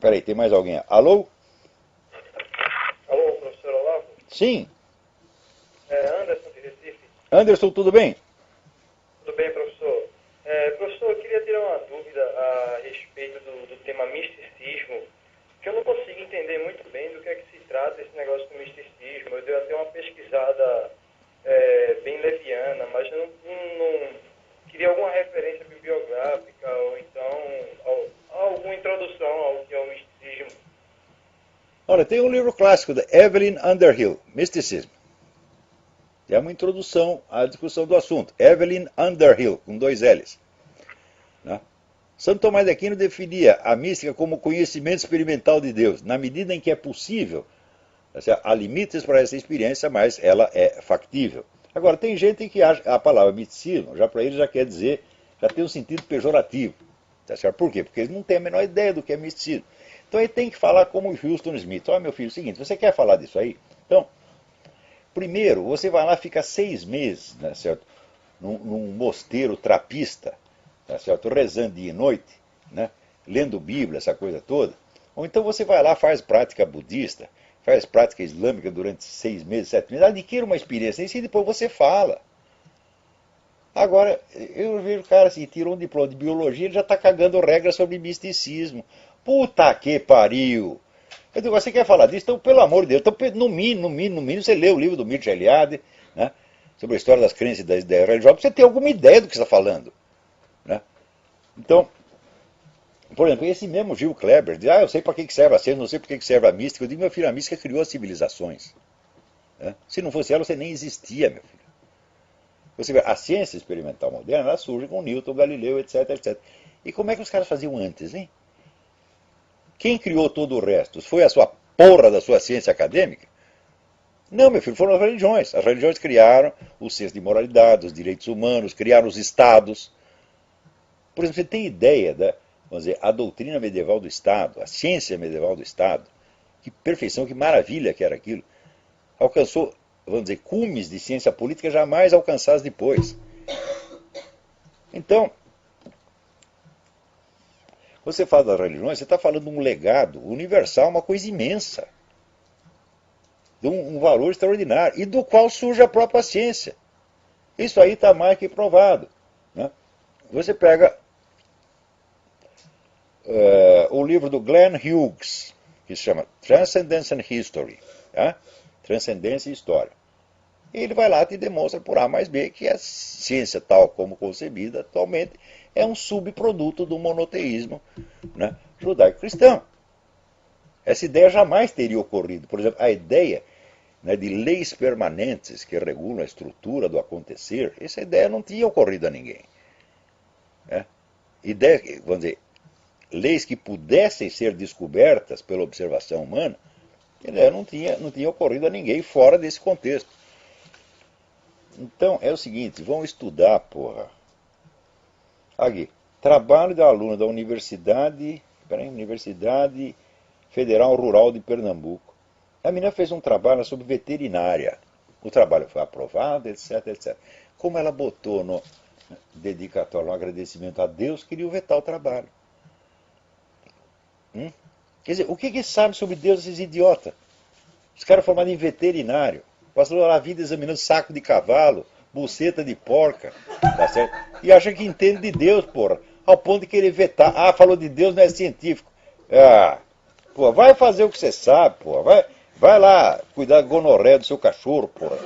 Peraí, tem mais alguém? Alô? Alô, professor Olavo? Sim. Anderson de Recife. Anderson, tudo bem? Tudo bem, professor? Professor, eu queria tirar uma dúvida a respeito do tema misticismo, que eu não consigo entender muito bem do que é que se trata esse negócio do misticismo. Eu dei até uma pesquisada bem leviana, mas eu não queria alguma referência bibliográfica ou então alguma introdução ao que é o misticismo. Olha, tem um livro clássico da Evelyn Underhill, Mysticism. É uma introdução à discussão do assunto. Evelyn Underhill, com 2 L's. Né? Santo Tomás de Aquino definia a mística como conhecimento experimental de Deus, na medida em que é possível. Há limites para essa experiência, mas ela é factível. Agora, tem gente que acha a palavra misticismo, já para ele já quer dizer, já tem um sentido pejorativo. Tá certo? Por quê? Porque eles não têm a menor ideia do que é misticismo. Então ele tem que falar como o Houston Smith. Olha, meu filho, é o seguinte, você quer falar disso aí? Então, primeiro, você vai lá, fica 6 meses, né, certo? Num mosteiro trapista, tá certo? Rezando dia e noite, né? Lendo Bíblia, essa coisa toda. Ou então você vai lá, faz prática budista, faz prática islâmica durante 6 meses, 7 meses, adquire uma experiência e depois você fala. Agora, eu vejo o cara assim, tirou um diploma de biologia, ele já está cagando regras sobre misticismo. Puta que pariu! Eu digo, você quer falar disso? Então, pelo amor de Deus, então, no mínimo, você lê o livro do Mircea Eliade, né, sobre a história das crenças e das ideias religiosas, pra você ter alguma ideia do que está falando. Né? Então, por exemplo, esse mesmo Gil Kleber diz, eu sei para que serve a ciência, não sei para que serve a mística. Eu digo, meu filho, a mística criou as civilizações. Né? Se não fosse ela, você nem existia, meu filho. Você vê, a ciência experimental moderna, ela surge com Newton, Galileu, etc, etc. E como é que os caras faziam antes, hein? Quem criou todo o resto? Foi a sua porra da sua ciência acadêmica? Não, meu filho, foram as religiões. As religiões criaram o senso de moralidade, os direitos humanos, criaram os estados. Por exemplo, você tem ideia da, vamos dizer, a doutrina medieval do Estado, a ciência medieval do Estado? Que perfeição, que maravilha que era aquilo. Alcançou, vamos dizer, cumes de ciência política jamais alcançados depois. Então, você fala das religiões, você está falando de um legado universal, uma coisa imensa, de um valor extraordinário, e do qual surge a própria ciência. Isso aí está mais que provado. Né? Você pega o livro do Glenn Hughes, que se chama Transcendence and History, tá? Transcendência e História. E ele vai lá e te demonstra por A mais B que a ciência tal como concebida atualmente é um subproduto do monoteísmo, né, judaico-cristão. Essa ideia jamais teria ocorrido. Por exemplo, a ideia, né, de leis permanentes que regulam a estrutura do acontecer, essa ideia não tinha ocorrido a ninguém. Né? Ideia, vamos dizer, leis que pudessem ser descobertas pela observação humana, a ideia não tinha ocorrido a ninguém fora desse contexto. Então, é o seguinte, vão estudar, porra. Aqui, trabalho da aluna da Universidade Federal Rural de Pernambuco. A menina fez um trabalho sobre veterinária. O trabalho foi aprovado, etc, etc. Como ela botou no dedicatório um agradecimento a Deus, queria vetar o trabalho. Quer dizer, o que sabe sobre Deus esses idiotas? Os caras formados em veterinário. Passou a vida examinando saco de cavalo, buceta de porca, tá certo? E acha que entende de Deus, porra. Ao ponto de querer vetar. Falou de Deus, não é científico. Vai fazer o que você sabe, porra. Vai lá cuidar da gonorreia do seu cachorro, porra.